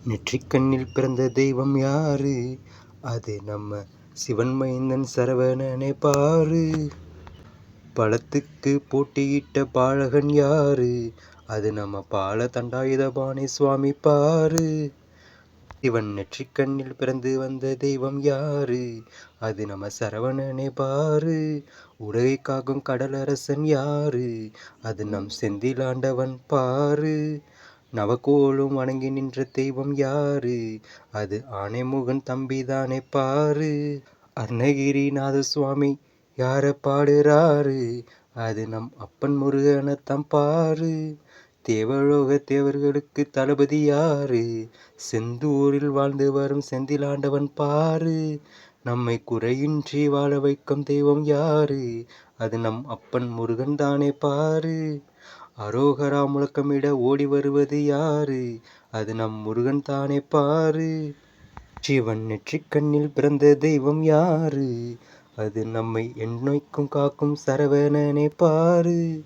நெற்றிக்கண்ணில் பிறந்த தெய்வம் யாரு? அது நம்ம சிவன் மைந்தன் சரவணனே பாரு. பழத்துக்கு போட்டியிட்ட பாலகன் யாரு? அது நம்ம பால தண்டாயுதபாணி சுவாமி பாரு. சிவன் நெற்றிக்கண்ணில் பிறந்து வந்த தெய்வம் யாரு? அது நம்ம சரவணனே பாரு. உலகை காக்கும் கடலரசன் யாரு? அது நம் செந்திலாண்டவன் பாரு. நவகோளும் வணங்கி நின்ற தெய்வம் யாரு? அது ஆனைமுகன் தம்பிதானே பாரு. அருணகிரிநாத சுவாமி யார பாடுறாரு? அது நம் அப்பன் முருகனத்தான் பாரு. தேவலோக தேவர்களுக்கு தளபதி யாரு? செந்தூரில் வாழ்ந்து வரும் செந்திலாண்டவன் பாரு. நம்மை குறையின்றி வாழ வைக்கும் தெய்வம் யாரு? அது நம் அப்பன் முருகன் தானே பாரு. அரோகரா முழக்கமிட ஓடி வருவது யாரு? அது நம் முருகன் தானே பாரு. சிவன் நெற்றிக்கண்ணில் பிறந்த தெய்வம் யாரு? அது நம்மை எந்நோய்க்கும் காக்கும் சரவணனே பாரு.